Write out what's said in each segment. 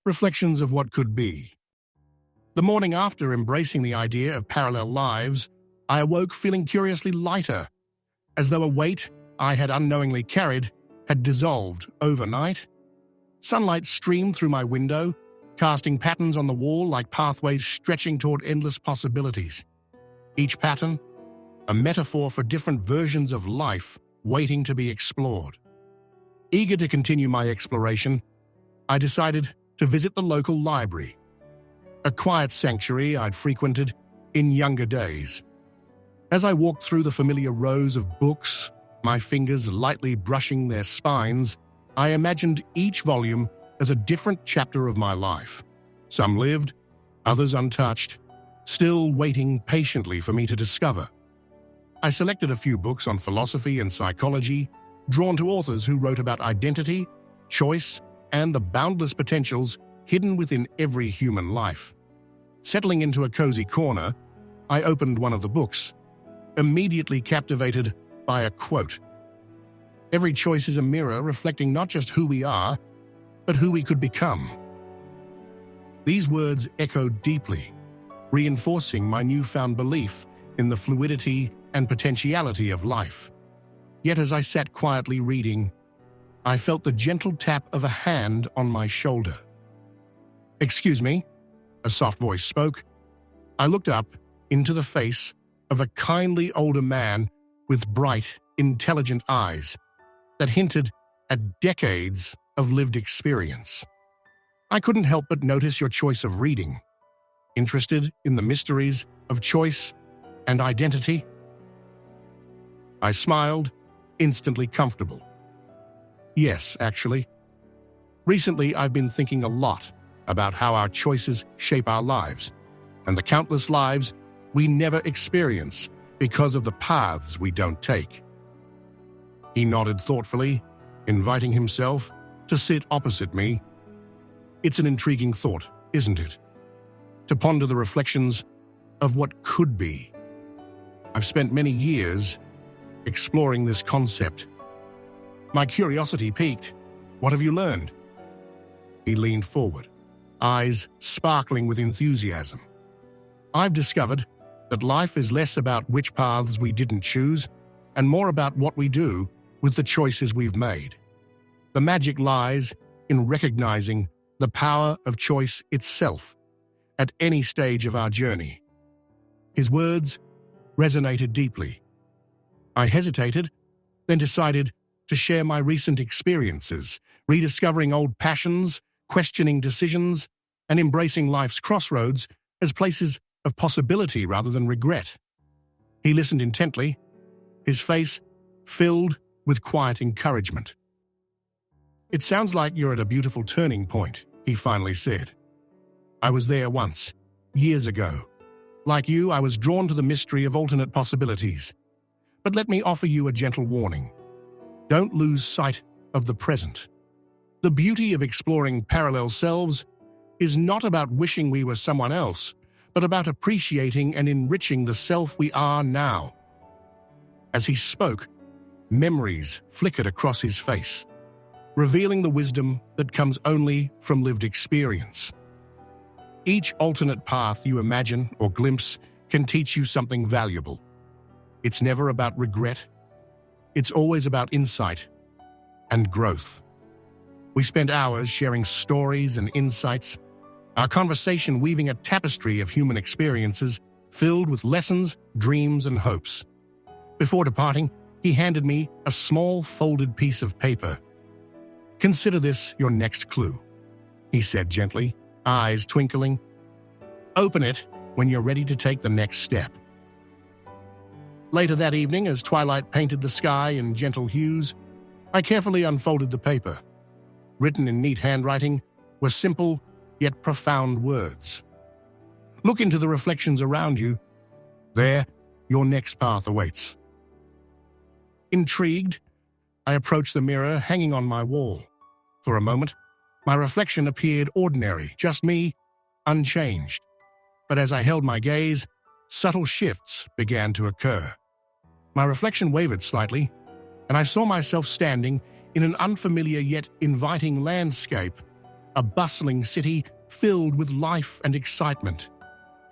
Reflections of what could be. The morning after embracing the idea of parallel lives, I awoke feeling curiously lighter, as though a weight I had unknowingly carried had dissolved overnight. Sunlight streamed through my window, casting patterns on the wall like pathways stretching toward endless possibilities. Each pattern, a metaphor for different versions of life waiting to be explored. Eager to continue my exploration, I decided to visit the local library, a quiet sanctuary I'd frequented in younger days. As I walked through the familiar rows of books, my fingers lightly brushing their spines, I imagined each volume as a different chapter of my life. Some lived, others untouched, still waiting patiently for me to discover. I selected a few books on philosophy and psychology, drawn to authors who wrote about identity, choice, and the boundless potentials hidden within every human life. Settling into a cozy corner, I opened one of the books, immediately captivated by a quote. "Every choice is a mirror reflecting not just who we are, but who we could become." These words echoed deeply, reinforcing my newfound belief in the fluidity and potentiality of life. Yet as I sat quietly reading, I felt the gentle tap of a hand on my shoulder. "Excuse me," a soft voice spoke. I looked up into the face of a kindly older man with bright, intelligent eyes that hinted at decades of lived experience. "I couldn't help but notice your choice of reading. Interested in the mysteries of choice and identity?" I smiled, instantly comfortable. "Yes, actually. Recently, I've been thinking a lot about how our choices shape our lives, and the countless lives we never experience because of the paths we don't take." He nodded thoughtfully, inviting himself to sit opposite me. It's an intriguing thought, isn't it? To ponder the reflections of what could be. I've spent many years exploring this concept. My curiosity piqued. "What have you learned?" He leaned forward, eyes sparkling with enthusiasm. "I've discovered that life is less about which paths we didn't choose and more about what we do with the choices we've made. The magic lies in recognizing the power of choice itself at any stage of our journey." His words resonated deeply. I hesitated, then decided to share my recent experiences, rediscovering old passions, questioning decisions, and embracing life's crossroads as places of possibility rather than regret. He listened intently, his face filled with quiet encouragement. "It sounds like you're at a beautiful turning point," he finally said. "I was there once, years ago. Like you, I was drawn to the mystery of alternate possibilities. But let me offer you a gentle warning. Don't lose sight of the present. The beauty of exploring parallel selves is not about wishing we were someone else, but about appreciating and enriching the self we are now." As he spoke, memories flickered across his face, revealing the wisdom that comes only from lived experience. Each alternate path you imagine or glimpse can teach you something valuable. It's never about regret. It's always about insight and growth. We spent hours sharing stories and insights, our conversation weaving a tapestry of human experiences filled with lessons, dreams, and hopes. Before departing, he handed me a small folded piece of paper. "Consider this your next clue," he said gently, eyes twinkling. "Open it when you're ready to take the next step." Later that evening, as twilight painted the sky in gentle hues, I carefully unfolded the paper. Written in neat handwriting were simple yet profound words. "Look into the reflections around you. There, your next path awaits." Intrigued, I approached the mirror hanging on my wall. For a moment, my reflection appeared ordinary, just me, unchanged. But as I held my gaze, subtle shifts began to occur. My reflection wavered slightly, and I saw myself standing in an unfamiliar yet inviting landscape, a bustling city filled with life and excitement.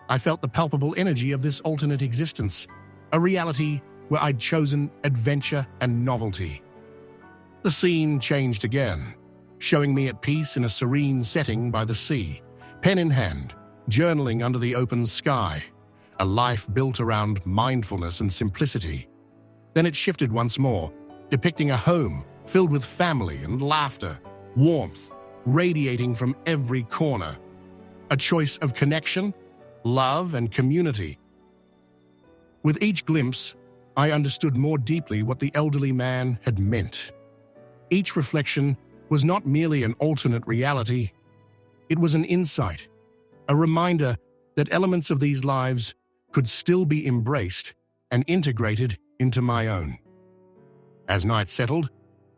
I felt the palpable energy of this alternate existence, a reality where I'd chosen adventure and novelty. The scene changed again, showing me at peace in a serene setting by the sea, pen in hand, journaling under the open sky, a life built around mindfulness and simplicity. Then it shifted once more, depicting a home filled with family and laughter, warmth radiating from every corner, a choice of connection, love, and community. With each glimpse, I understood more deeply what the elderly man had meant. Each reflection was not merely an alternate reality, it was an insight, a reminder that elements of these lives could still be embraced and integrated into my own. As night settled,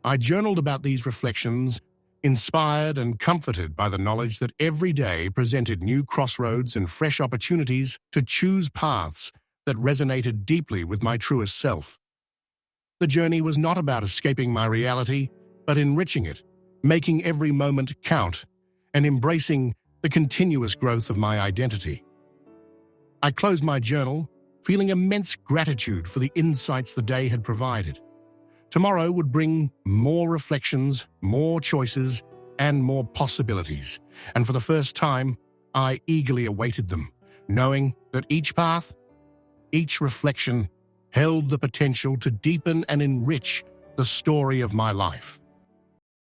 I journaled about these reflections, inspired and comforted by the knowledge that every day presented new crossroads and fresh opportunities to choose paths that resonated deeply with my truest self. The journey was not about escaping my reality, but enriching it, making every moment count, and embracing the continuous growth of my identity. I closed my journal, feeling immense gratitude for the insights the day had provided. Tomorrow would bring more reflections, more choices, and more possibilities. And for the first time, I eagerly awaited them, knowing that each path, each reflection, held the potential to deepen and enrich the story of my life.